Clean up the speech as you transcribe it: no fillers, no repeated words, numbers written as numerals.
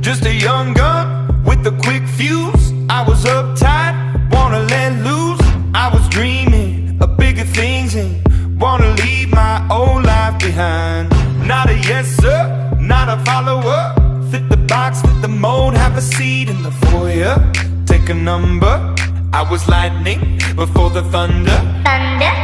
just a young gun with a quick fuse. I was uptight, wanna let loose. I was dreaming of bigger things and wanna leave my old life behind. Not a yes sir, not a follower. Fit the box, fit the mold, have a seat in the foyer. Take a number. I was lightning before the thunder. Thunder.